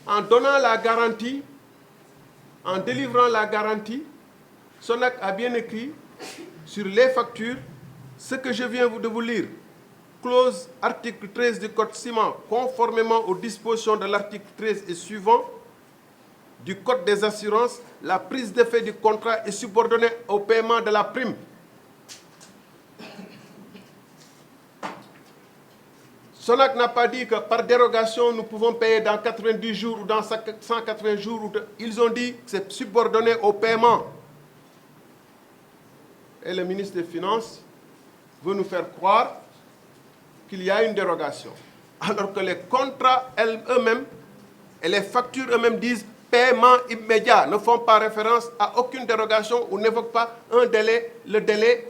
en donnant la garantie, en délivrant la garantie, SONAC a bien écrit sur les factures ce que je viens de vous lire. Clause article 13 du Code ciment, conformément aux dispositions de l'article 13 et suivant du Code des assurances, la prise d'effet du contrat est subordonnée au paiement de la prime. SONAC n'a pas dit que par dérogation, nous pouvons payer dans 90 jours ou dans 180 jours. Ils ont dit que c'est subordonné au paiement. Et le ministre des Finances veut nous faire croire qu'il y a une dérogation. Alors que les contrats eux-mêmes et les factures eux-mêmes disent paiement immédiat, ne font pas référence à aucune dérogation ou n'évoquent pas un délai, le délai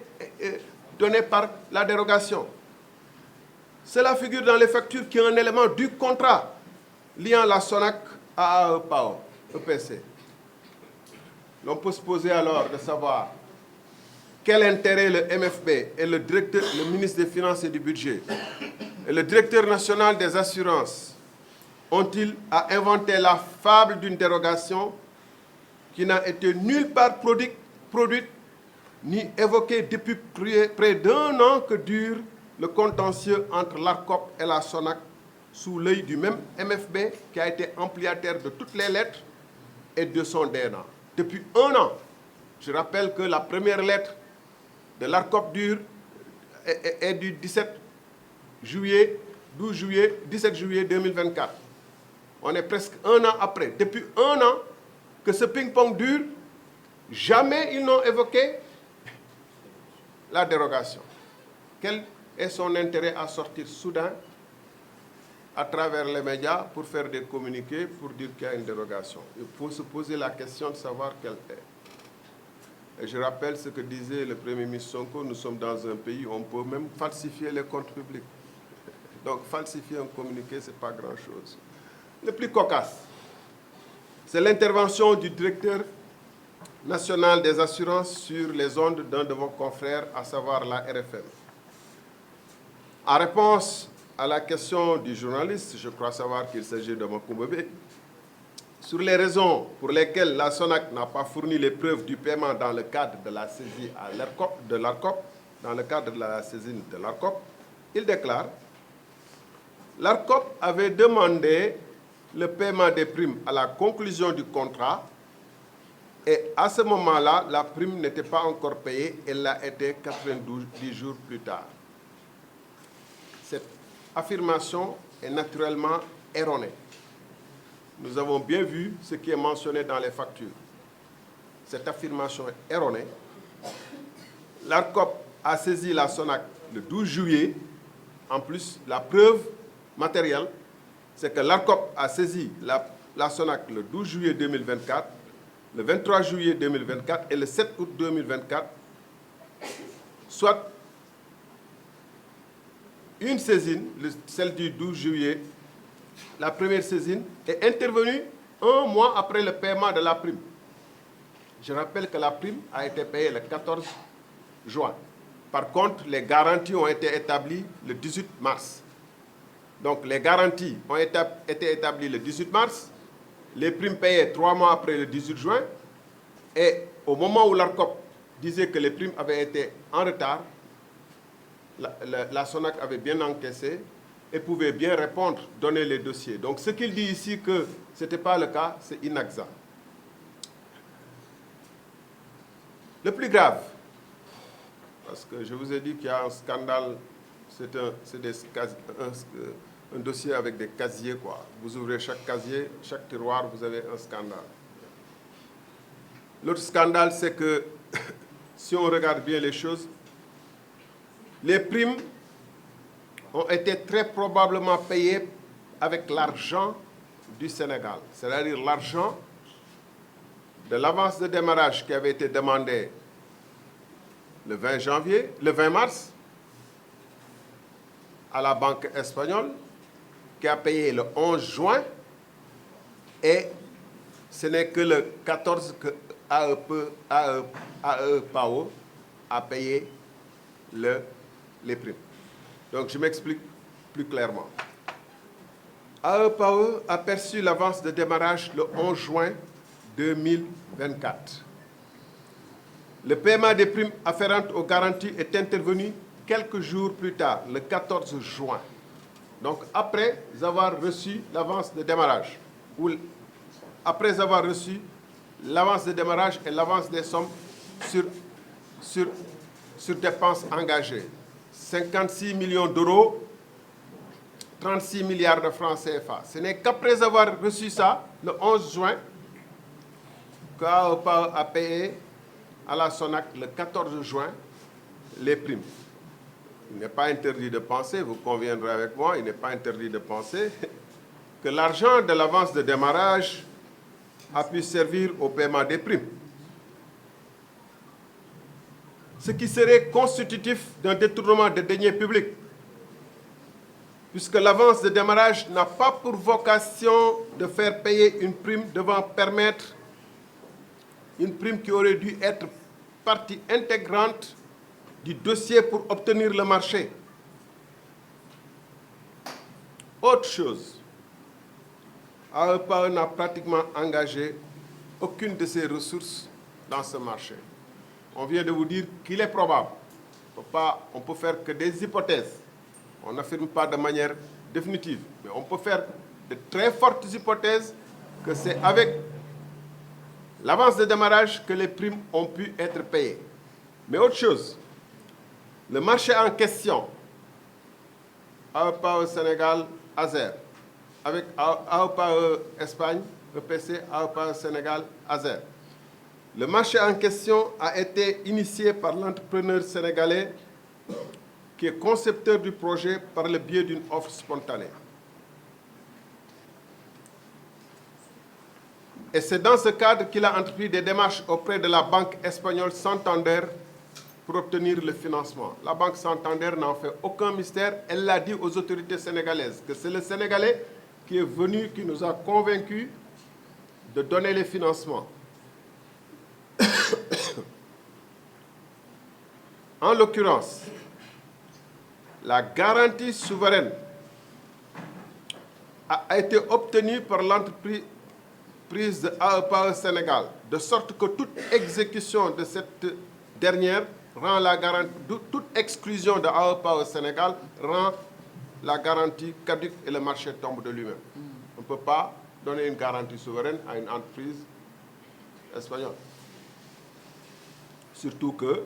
donné par la dérogation. Cela figure dans les factures qui est un élément du contrat liant la SONAC à AEPAO, EPC. L'on peut se poser alors de savoir quel intérêt le MFB et le ministre des Finances et du Budget et le directeur national des assurances ont-ils à inventer la fable d'une dérogation qui n'a été nulle part produite ni évoquée depuis près d'un an que dure le contentieux entre l'ARCOP et la SONAC sous l'œil du même MFB qui a été ampliataire de toutes les lettres et de son DNA. Depuis un an, je rappelle que la première lettre de l'ARCOP est du 17 juillet 2024. On est presque un an après. Depuis un an que ce ping-pong dure, jamais ils n'ont évoqué la dérogation. Quel est son intérêt à sortir soudain à travers les médias pour faire des communiqués pour dire qu'il y a une dérogation? Il faut se poser la question de savoir quelle est. Et je rappelle ce que disait le Premier ministre Sonko, nous sommes dans un pays où on peut même falsifier les comptes publics. Donc falsifier un communiqué, ce n'est pas grand-chose. Le plus cocasse, c'est l'intervention du directeur national des assurances sur les ondes d'un de vos confrères, à savoir la RFM. En réponse à la question du journaliste, je crois savoir qu'il s'agit de Macoumba Bey, sur les raisons pour lesquelles la SONAC n'a pas fourni les preuves du paiement dans le cadre de la saisie de l'ARCOP, il déclare: l'ARCOP avait demandé le paiement des primes à la conclusion du contrat et à ce moment-là, la prime n'était pas encore payée, elle l'a été 92 jours plus tard. Cette affirmation est naturellement erronée. Nous avons bien vu ce qui est mentionné dans les factures. Cette affirmation est erronée. L'ARCOP a saisi la SONAC le 12 juillet. En plus, la preuve matérielle, c'est que l'ARCOP a saisi la SONAC le 12 juillet 2024, le 23 juillet 2024 et le 7 août 2024, soit une saisine, celle du 12 juillet, la première saisine, est intervenue un mois après le paiement de la prime. Je rappelle que la prime a été payée le 14 juin. Par contre, les garanties ont été établies le 18 mars. Donc, les garanties ont été établies le 18 mars, les primes payées 3 mois après le 18 juin, et au moment où l'ARCOP disait que les primes avaient été en retard, la SONAC avait bien encaissé et pouvait bien répondre, donner les dossiers. Donc, ce qu'il dit ici que ce n'était pas le cas, c'est inexact. Le plus grave, parce que je vous ai dit qu'il y a un scandale, c'est un dossier avec des casiers, quoi. Vous ouvrez chaque casier, chaque tiroir, vous avez un scandale. L'autre scandale, c'est que, si on regarde bien les choses, les primes ont été très probablement payées avec l'argent du Sénégal, c'est-à-dire l'argent de l'avance de démarrage qui avait été demandée le 20 mars, à la banque espagnole, qui a payé le 11 juin, et ce n'est que le 14 que AEPAO a payé les primes. Donc, je m'explique plus clairement. AEPAO a perçu l'avance de démarrage le 11 juin 2024. Le paiement des primes afférentes aux garanties est intervenu quelques jours plus tard, le 14 juin. Donc, après avoir reçu l'avance de démarrage, ou après avoir reçu l'avance de démarrage et l'avance des sommes sur dépenses engagées. 56 millions d'euros, 36 milliards de francs CFA. Ce n'est qu'après avoir reçu ça, le 11 juin, qu'AEPA a payé à la SONAC le 14 juin les primes. Il n'est pas interdit de penser, vous conviendrez avec moi, il n'est pas interdit de penser que l'argent de l'avance de démarrage a pu servir au paiement des primes. Ce qui serait constitutif d'un détournement de deniers publics, puisque l'avance de démarrage n'a pas pour vocation de faire payer une prime devant permettre une prime qui aurait dû être partie intégrante du dossier pour obtenir le marché. Autre chose, AEPAE n'a pratiquement engagé aucune de ses ressources dans ce marché. On vient de vous dire qu'il est probable. On peut faire que des hypothèses. On n'affirme pas de manière définitive, mais on peut faire de très fortes hypothèses que c'est avec l'avance de démarrage que les primes ont pu être payées. Mais autre chose, le marché en question, AEPAE Sénégal, ASER, avec AEPAE Espagne, EPC, AEPAE Sénégal, ASER. Le marché en question a été initié par l'entrepreneur sénégalais qui est concepteur du projet par le biais d'une offre spontanée. Et c'est dans ce cadre qu'il a entrepris des démarches auprès de la banque espagnole Santander pour obtenir le financement. La banque Santander n'en fait aucun mystère. Elle l'a dit aux autorités sénégalaises que c'est le Sénégalais qui est venu, qui nous a convaincus de donner les financements. En l'occurrence, la garantie souveraine a été obtenue par l'entreprise de AEPAE Sénégal, de sorte que toute exécution de cette dernière rend la garantie, toute exclusion de AEPAE Sénégal rend la garantie caduque et le marché tombe de lui-même. On ne peut pas donner une garantie souveraine à une entreprise espagnole. Surtout que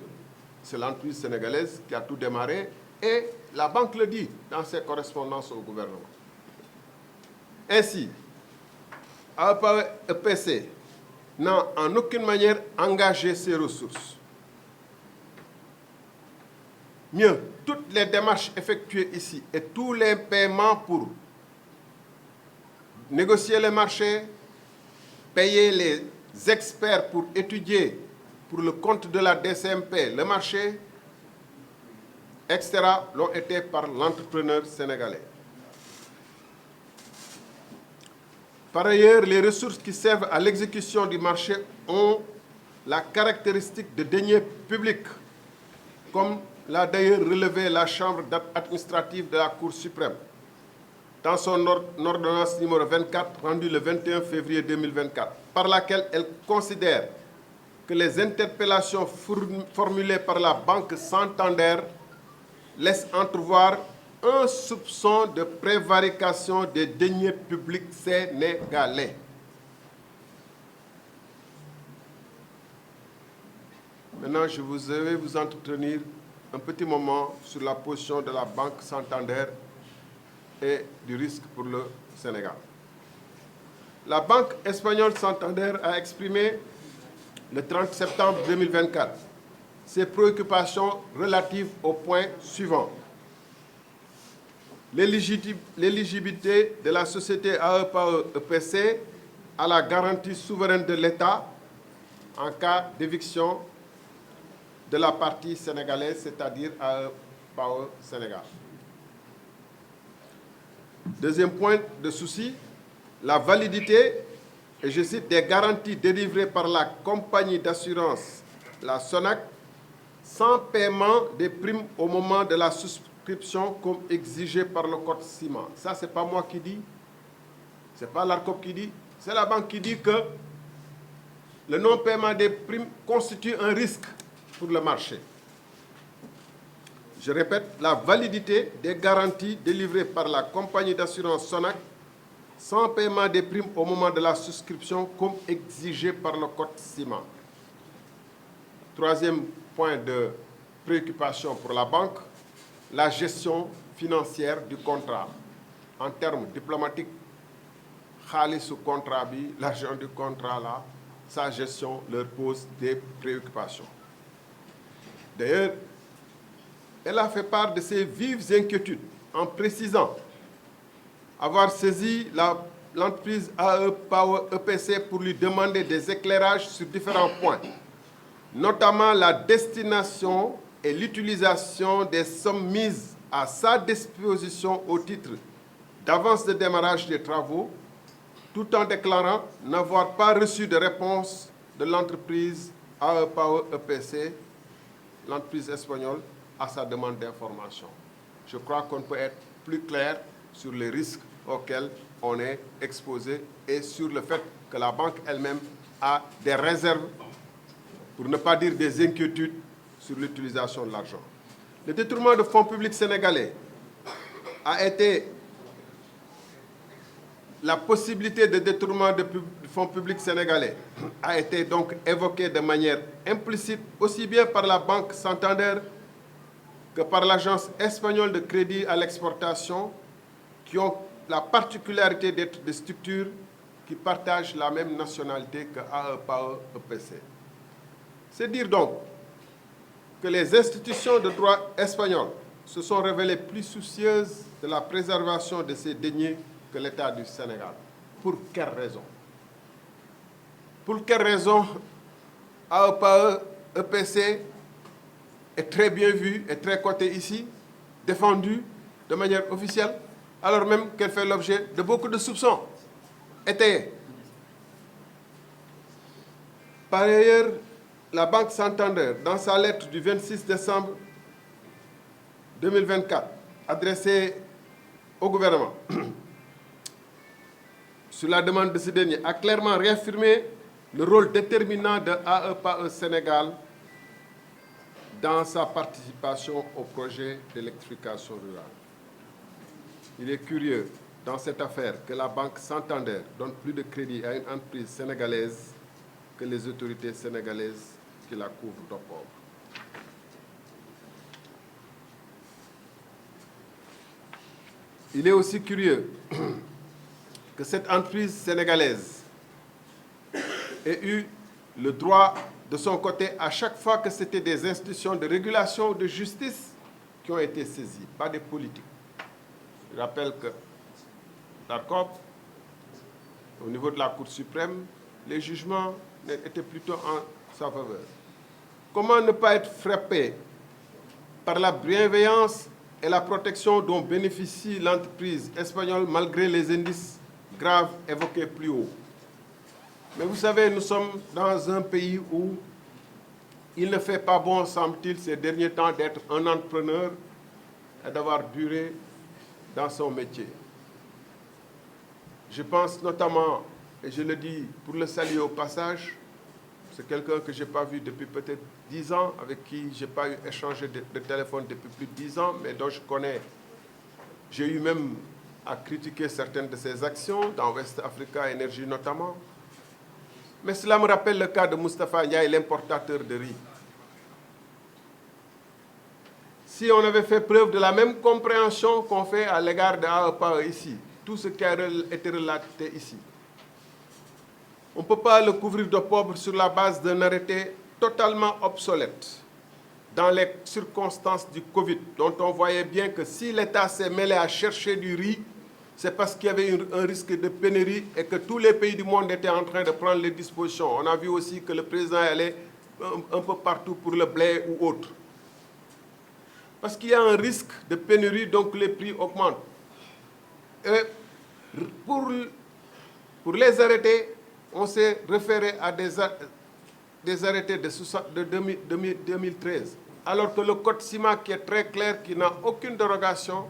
c'est l'entreprise sénégalaise qui a tout démarré et la banque le dit dans ses correspondances au gouvernement. Ainsi, AEPAE EPC n'a en aucune manière engagé ses ressources. Mieux, toutes les démarches effectuées ici et tous les paiements pour négocier les marchés, payer les experts pour étudier pour le compte de la DCMP le marché, etc., l'ont été par l'entrepreneur sénégalais. Par ailleurs, les ressources qui servent à l'exécution du marché ont la caractéristique de deniers publics, comme l'a d'ailleurs relevé la Chambre administrative de la Cour suprême dans son ordonnance numéro 24 rendue le 21 février 2024, par laquelle elle considère que les interpellations formulées par la Banque Santander laissent entrevoir un soupçon de prévarication des deniers publics sénégalais. Maintenant, je vais vous entretenir un petit moment sur la position de la Banque Santander et du risque pour le Sénégal. La Banque espagnole Santander a exprimé le 30 septembre 2024 ses préoccupations relatives aux points suivants. L'éligibilité de la société AEPAE EPC à la garantie souveraine de l'État en cas d'éviction de la partie sénégalaise, c'est-à-dire AEPAE Sénégal. Deuxième point de souci, la validité, et je cite, des garanties délivrées par la compagnie d'assurance, la SONAC, sans paiement des primes au moment de la souscription comme exigé par le code ciment. Ça, ce n'est pas moi qui dis, ce n'est pas l'ARCOP qui dit, c'est la banque qui dit que le non-paiement des primes constitue un risque pour le marché. Je répète, la validité des garanties délivrées par la compagnie d'assurance SONAC sans paiement des primes au moment de la souscription comme exigé par le code ciment. Troisième point de préoccupation pour la banque, la gestion financière du contrat. En termes diplomatiques, xaalis contrat bi, l'argent du contrat là, sa gestion leur pose des préoccupations. D'ailleurs, elle a fait part de ses vives inquiétudes en précisant avoir saisi l'entreprise AEPAE EPC pour lui demander des éclairages sur différents points, notamment la destination et l'utilisation des sommes mises à sa disposition au titre d'avance de démarrage des travaux, tout en déclarant n'avoir pas reçu de réponse de l'entreprise AE Power EPC, l'entreprise espagnole, à sa demande d'information. Je crois qu'on peut être plus clair sur les risques auxquels on est exposé et sur le fait que la banque elle-même a des réserves, pour ne pas dire des inquiétudes, sur l'utilisation de l'argent. Le détournement de fonds publics sénégalais a été la possibilité de détournement de fonds publics sénégalais a été donc évoquée de manière implicite aussi bien par la Banque Santander que par l'Agence espagnole de crédit à l'exportation, qui ont la particularité d'être des structures qui partagent la même nationalité que AEPAE EPC. C'est dire donc que les institutions de droit espagnol se sont révélées plus soucieuses de la préservation de ces deniers que l'État du Sénégal. Pour quelle raison? Pour quelle raison AEPAE EPC est très bien vu et très coté ici, défendu de manière officielle, alors même qu'elle fait l'objet de beaucoup de soupçons étayés. Par ailleurs, la Banque Santander, dans sa lettre du 26 décembre 2024, adressée au gouvernement, sur la demande de ce dernier, a clairement réaffirmé le rôle déterminant de AEPAE Sénégal dans sa participation au projet d'électrification rurale. Il est curieux, dans cette affaire, que la Banque Santander donne plus de crédit à une entreprise sénégalaise que les autorités sénégalaises qui la couvrent d'opprobre. Il est aussi curieux que cette entreprise sénégalaise ait eu le droit de son côté à chaque fois que c'était des institutions de régulation ou de justice qui ont été saisies, pas des politiques. Je rappelle que l'ARCOP, au niveau de la Cour suprême, les jugements étaient plutôt en sa faveur. Comment ne pas être frappé par la bienveillance et la protection dont bénéficie l'entreprise espagnole malgré les indices graves évoqués plus haut? Mais vous savez, nous sommes dans un pays où il ne fait pas bon, semble-t-il, ces derniers temps, d'être un entrepreneur et d'avoir duré dans son métier. Je pense notamment, et je le dis pour le saluer au passage, c'est quelqu'un que je n'ai pas vu depuis peut-être 10 ans, avec qui je n'ai pas eu échangé de téléphone depuis plus de 10 ans, mais dont je connais. J'ai eu même à critiquer certaines de ses actions, dans West Africa Energy notamment. Mais cela me rappelle le cas de Moustapha Ndiaye, l'importateur de riz. Si on avait fait preuve de la même compréhension qu'on fait à l'égard de AEPAE ici, tout ce qui a été relaté ici, on ne peut pas le couvrir de pauvre sur la base d'un arrêté totalement obsolète dans les circonstances du Covid, dont on voyait bien que si l'État s'est mêlé à chercher du riz, c'est parce qu'il y avait un risque de pénurie et que tous les pays du monde étaient en train de prendre les dispositions. On a vu aussi que le président allait un peu partout pour le blé ou autre. Parce qu'il y a un risque de pénurie, donc les prix augmentent. Et pour les arrêter, on s'est référé à des arrêtés de 2013, alors que le code CIMA, qui est très clair, qui n'a aucune dérogation,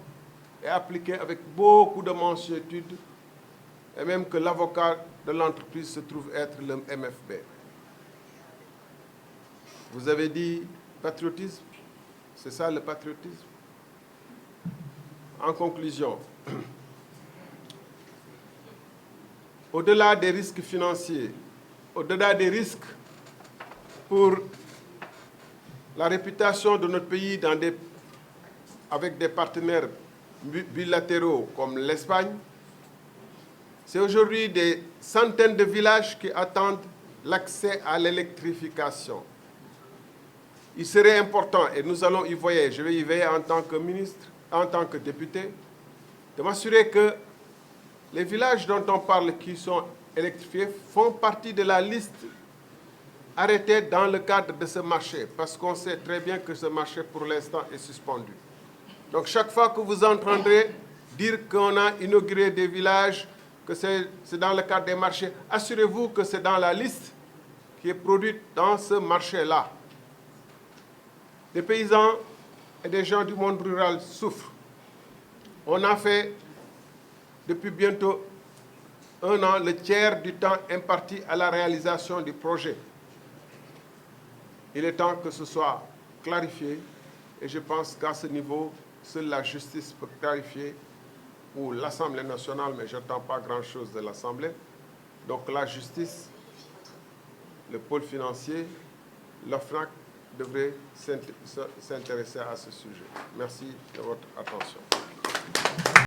est appliqué avec beaucoup de mansuétude, et même que l'avocat de l'entreprise se trouve être le MFB. Vous avez dit patriotisme, c'est ça le patriotisme? En conclusion, au-delà des risques financiers, au-delà des risques pour la réputation de notre pays avec des partenaires bilatéraux comme l'Espagne, c'est aujourd'hui des centaines de villages qui attendent l'accès à l'électrification. Il serait important, et nous allons y veiller, je vais y veiller en tant que ministre, en tant que député, de m'assurer que les villages dont on parle qui sont électrifiés font partie de la liste arrêtée dans le cadre de ce marché, parce qu'on sait très bien que ce marché, pour l'instant, est suspendu. Donc, chaque fois que vous entendrez dire qu'on a inauguré des villages, que c'est dans le cadre des marchés, assurez-vous que c'est dans la liste qui est produite dans ce marché-là. Des paysans et des gens du monde rural souffrent. On a fait, depuis bientôt 1 an, le tiers du temps imparti à la réalisation du projet. Il est temps que ce soit clarifié et je pense qu'à ce niveau, seule la justice peut clarifier, ou l'Assemblée nationale, mais je n'attends pas grand-chose de l'Assemblée. Donc la justice, le pôle financier, l'OFNAC devrait s'intéresser à ce sujet. Merci de votre attention.